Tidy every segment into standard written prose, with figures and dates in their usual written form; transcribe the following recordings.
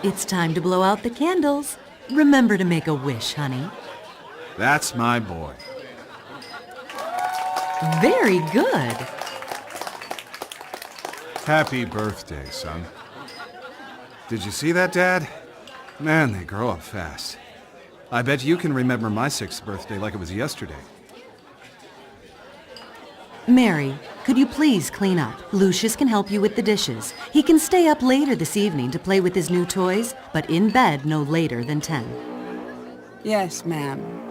It's time to blow out the candles. Remember to make a wish, honey. That's my boy. Very good. Happy birthday, son. Did you see that, Dad? Man, they grow up fast. I bet you can remember my 6th birthday like it was yesterday. Mary, could you please clean up? Lucius can help you with the dishes. He can stay up later this evening to play with his new toys, but in bed no later than 10. Yes, ma'am.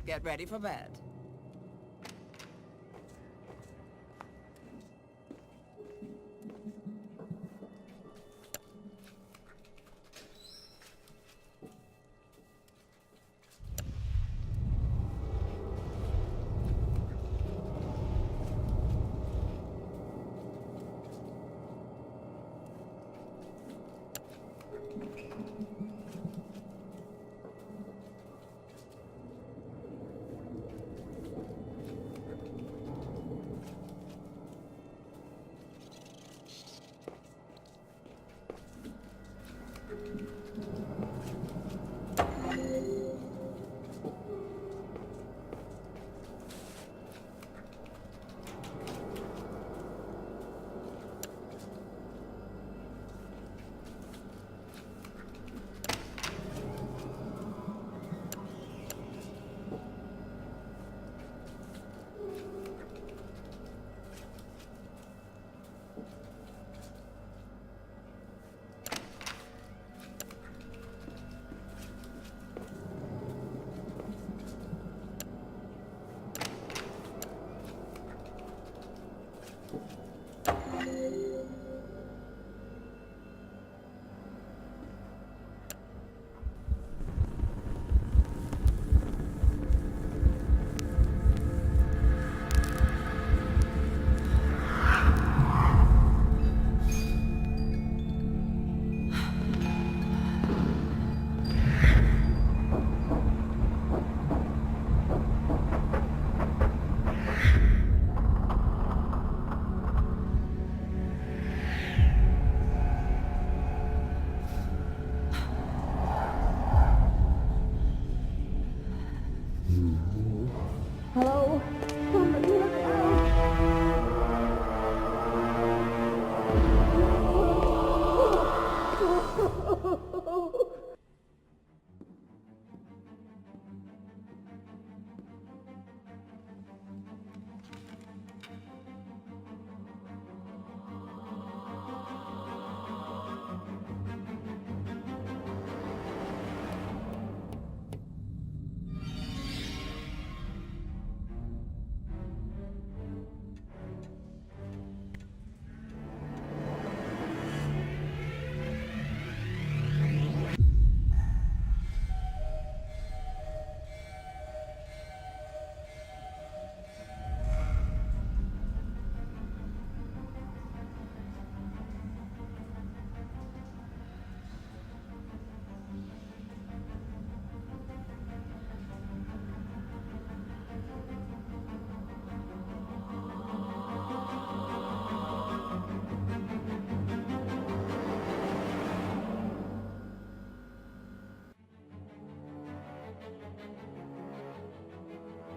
Get ready for bed.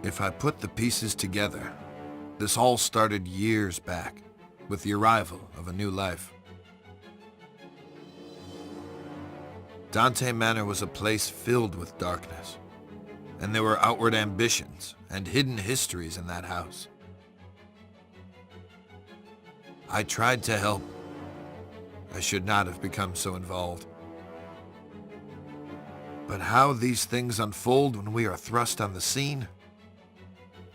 If I put the pieces together, this all started years back, with the arrival of a new life. Dante Manor was a place filled with darkness, and there were outward ambitions and hidden histories in that house. I tried to help. I should not have become so involved. But how these things unfold when we are thrust on the scene,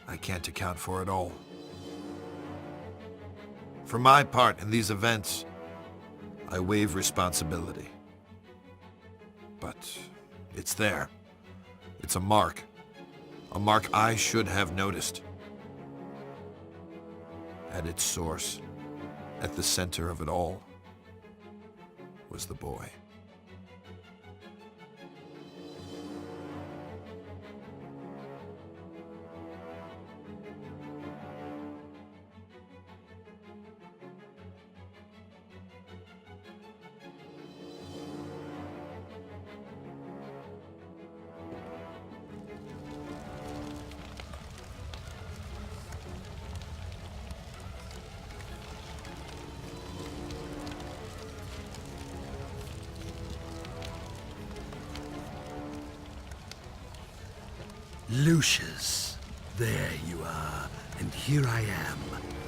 I can't account for it all. For my part in these events, I waive responsibility. But it's there. It's a mark I should have noticed. At its source, at the center of it all, was the boy. Lucius, there you are, and here I am,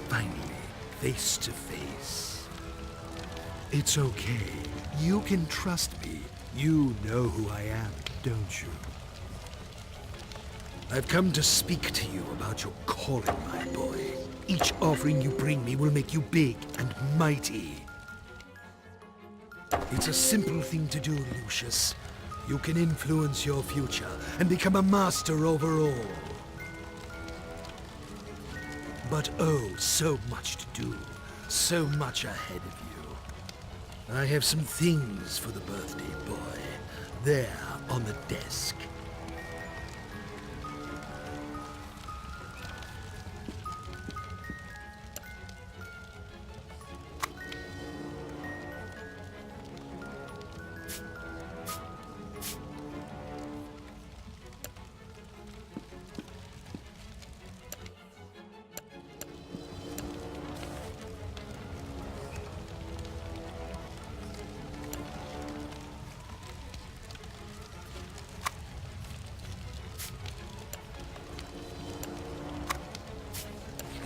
finally, face to face. It's okay. You can trust me. You know who I am, don't you? I've come to speak to you about your calling, my boy. Each offering you bring me will make you big and mighty. It's a simple thing to do, Lucius. You can influence your future and become a master over all. But oh, so much to do. So much ahead of you. I have some things for the birthday boy. There, on the desk.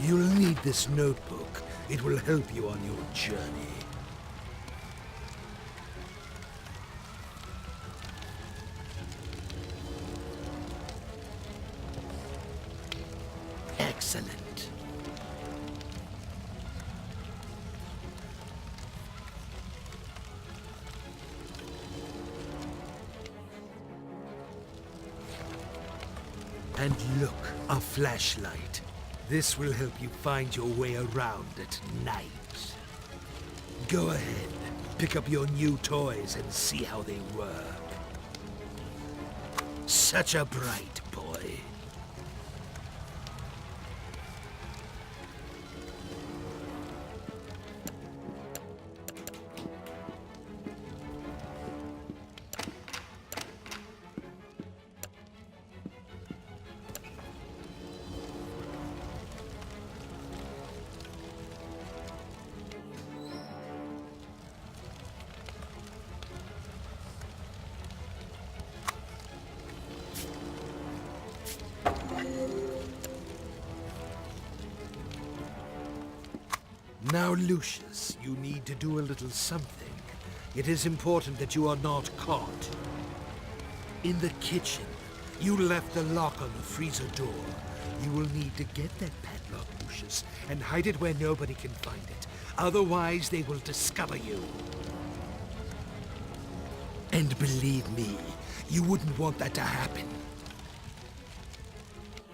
You'll need this notebook. It will help you on your journey. Excellent. And look, a flashlight. This will help you find your way around at night. Go ahead, pick up your new toys and see how they work. Such a bright boy. Now, Lucius, you need to do a little something. It is important that you are not caught. In the kitchen, you left the lock on the freezer door. You will need to get that padlock, Lucius, and hide it where nobody can find it. Otherwise, they will discover you. And believe me, you wouldn't want that to happen.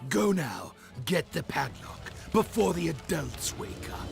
Go now, get the padlock, before the adults wake up.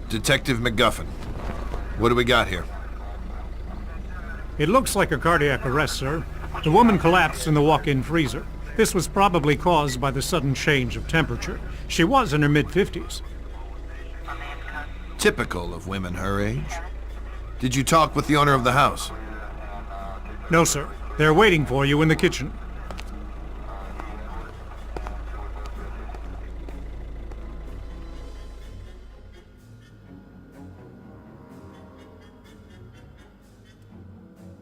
Detective McGuffin, what do we got here? It looks like a cardiac arrest, sir. The woman collapsed in the walk-in freezer. This was probably caused by the sudden change of temperature. She was in her mid-50s. Typical of women her age. Did you talk with the owner of the house? No, sir. They're waiting for you in the kitchen.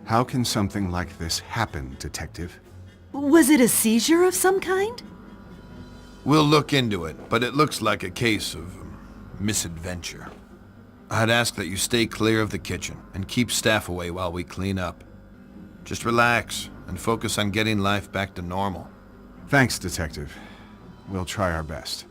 How can something like this happen, Detective? Was it a seizure of some kind? We'll look into it, but it looks like a case of misadventure. I'd ask that you stay clear of the kitchen and keep staff away while we clean up. Just relax and focus on getting life back to normal. Thanks, Detective. We'll try our best.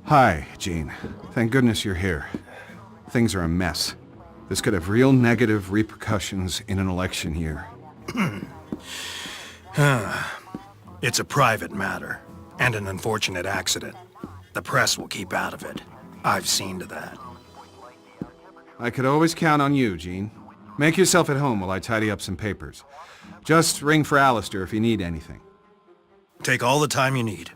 Hi, Jean. Thank goodness you're here. Things are a mess. This could have real negative repercussions in an election year. It's a private matter, and an unfortunate accident. The press will keep out of it. I've seen to that. I could always count on you, Jean. Make yourself at home while I tidy up some papers. Just ring for Alistair if you need anything. Take all the time you need.